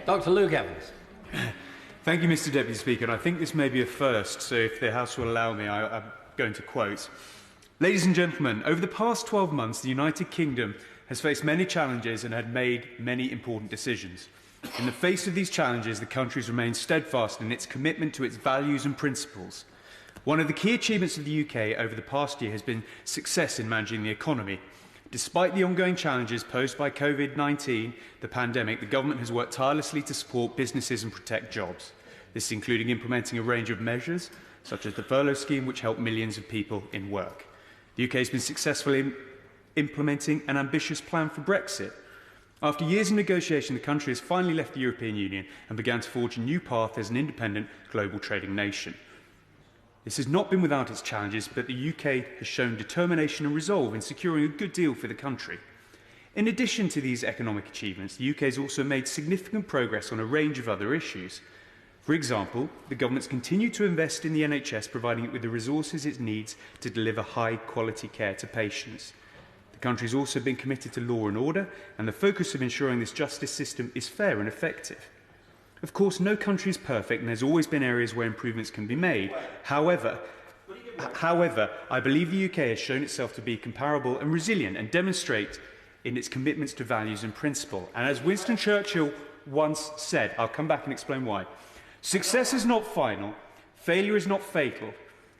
Dr. Luke Evans. Thank you, Mr. Deputy Speaker. And I think this may be a first, so if the House will allow me, I'm going to quote. Ladies and gentlemen, over the past 12 months, the United Kingdom has faced many challenges and had made many important decisions. In the face of these challenges, the country has remained steadfast in its commitment to its values and principles. One of the key achievements of the UK over the past year has been success in managing the economy. Despite the ongoing challenges posed by COVID-19, the pandemic, the government has worked tirelessly to support businesses and protect jobs. This including implementing a range of measures, such as the furlough scheme, which helped millions of people in work. The UK has been successfully implementing an ambitious plan for Brexit. After years of negotiation, the country has finally left the European Union and began to forge a new path as an independent global trading nation. This has not been without its challenges, but the UK has shown determination and resolve in securing a good deal for the country. In addition to these economic achievements, the UK has also made significant progress on a range of other issues. For example, the government's continued to invest in the NHS, providing it with the resources it needs to deliver high-quality care to patients. The country has also been committed to law and order, and the focus of ensuring this justice system is fair and effective. Of course, no country is perfect, and there's always been areas where improvements can be made. However, I believe the UK has shown itself to be comparable and resilient and demonstrate in its commitments to values and principle. And as Winston Churchill once said, I'll come back and explain why, success is not final, failure is not fatal,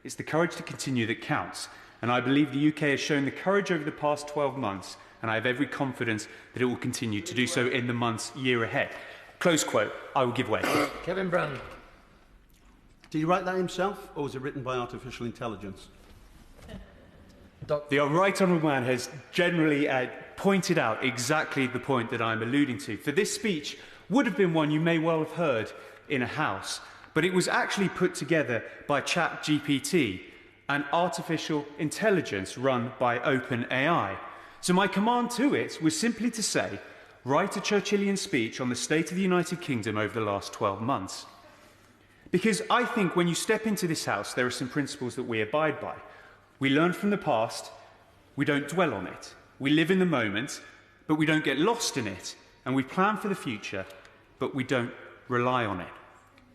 it's the courage to continue that counts. And I believe the UK has shown the courage over the past 12 months, and I have every confidence that it will continue to do so in the months, year ahead. Close quote. I will give way. Kevin Brand. Did he write that himself, or was it written by artificial intelligence? The Right Honourable Man has generally pointed out exactly the point that I'm alluding to. For this speech would have been one you may well have heard in a house, but it was actually put together by ChatGPT, an artificial intelligence run by OpenAI. So my command to it was simply to say, write a Churchillian speech on the state of the United Kingdom over the last 12 months. Because I think when you step into this house, there are some principles that we abide by. We learn from the past, we don't dwell on it. We live in the moment, but we don't get lost in it. And we plan for the future, but we don't rely on it.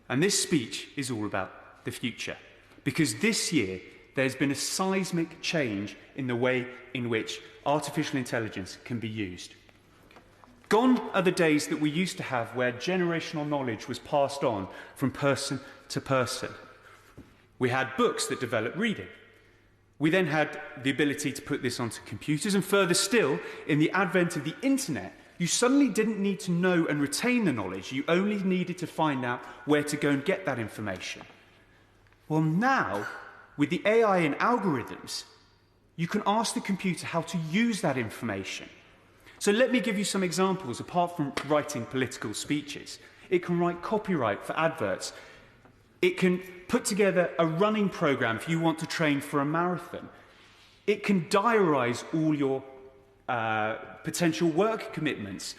And this speech is all about the future. Because this year, there's been a seismic change in the way in which artificial intelligence can be used. Gone are the days that we used to have where generational knowledge was passed on from person to person. We had books that developed reading. We then had the ability to put this onto computers, and further still, in the advent of the internet, you suddenly didn't need to know and retain the knowledge, you only needed to find out where to go and get that information. Well now, with the AI and algorithms, you can ask the computer how to use that information. So let me give you some examples, apart from writing political speeches. It can write copyright for adverts. It can put together a running program if you want to train for a marathon. It can diarise all your potential work commitments.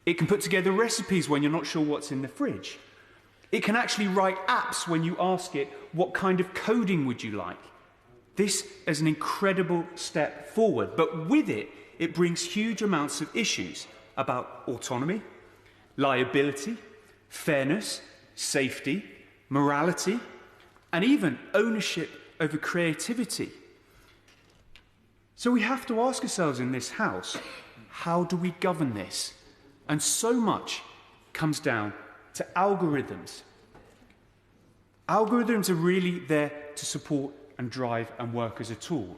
It can put together recipes when you're not sure what's in the fridge. It can actually write apps when you ask it, what kind of coding would you like? This is an incredible step forward, but with it, it brings huge amounts of issues about autonomy, liability, fairness, safety, morality, and even ownership over creativity. So we have to ask ourselves in this house, how do we govern this? And so much comes down to algorithms. Algorithms are really there to support and drive and work as a tool.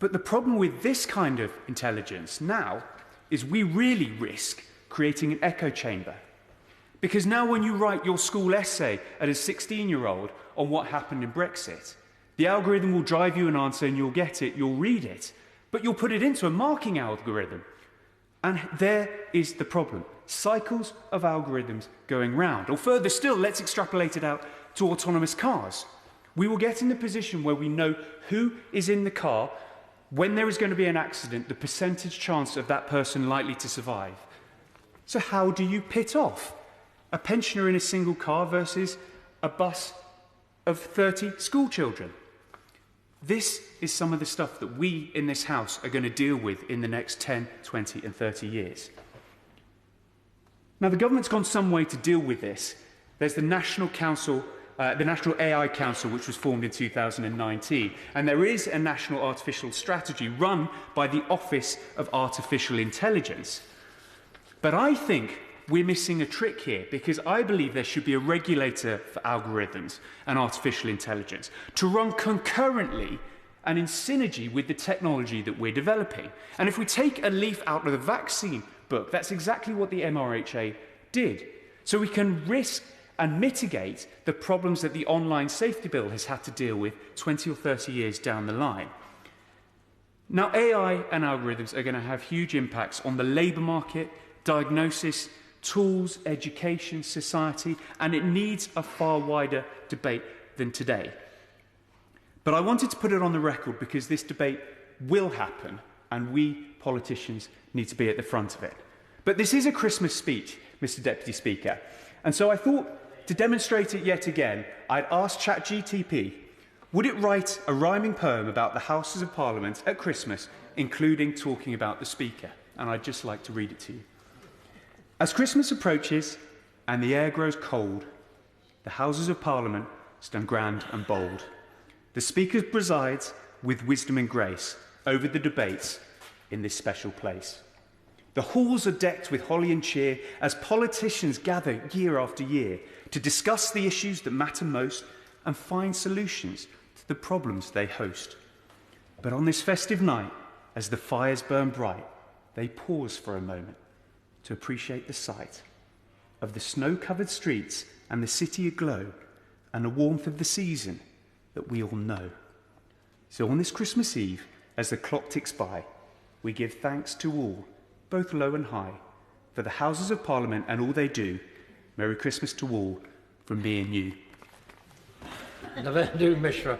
But the problem with this kind of intelligence now is we really risk creating an echo chamber. Because now when you write your school essay as a 16-year-old on what happened in Brexit, the algorithm will drive you an answer and you'll get it, you'll read it, but you'll put it into a marking algorithm. And there is the problem. Cycles of algorithms going round. Or further still, let's extrapolate it out to autonomous cars. We will get in the position where we know who is in the car, when there is going to be an accident, the percentage chance of that person likely to survive. So how do you pit off a pensioner in a single car versus a bus of 30 school children? This is some of the stuff that we in this House are going to deal with in the next 10, 20 and 30 years. Now, the government's gone some way to deal with this. There's the National AI Council, which was formed in 2019, and there is a national artificial strategy run by the Office of Artificial Intelligence. But I think we're missing a trick here, because I believe there should be a regulator for algorithms and artificial intelligence to run concurrently and in synergy with the technology that we're developing. And if we take a leaf out of the vaccine book, that's exactly what the MRHA did. So we can risk and mitigate the problems that the online safety bill has had to deal with 20 or 30 years down the line. Now, AI and algorithms are going to have huge impacts on the labour market, diagnosis, tools, education, society, and it needs a far wider debate than today. But I wanted to put it on the record because this debate will happen, and we politicians need to be at the front of it. But this is a Christmas speech, Mr. Deputy Speaker, and so I thought, to demonstrate it yet again, I'd ask ChatGTP, would it write a rhyming poem about the Houses of Parliament at Christmas, including talking about the Speaker? And I'd just like to read it to you. As Christmas approaches and the air grows cold, the Houses of Parliament stand grand and bold. The Speaker presides with wisdom and grace over the debates in this special place. The halls are decked with holly and cheer as politicians gather year after year to discuss the issues that matter most and find solutions to the problems they host. But on this festive night, as the fires burn bright, they pause for a moment to appreciate the sight of the snow-covered streets and the city aglow and the warmth of the season that we all know. So on this Christmas Eve, as the clock ticks by, we give thanks to all, both low and high, for the Houses of Parliament and all they do. Merry Christmas to all from me and you. Never do, Mishra.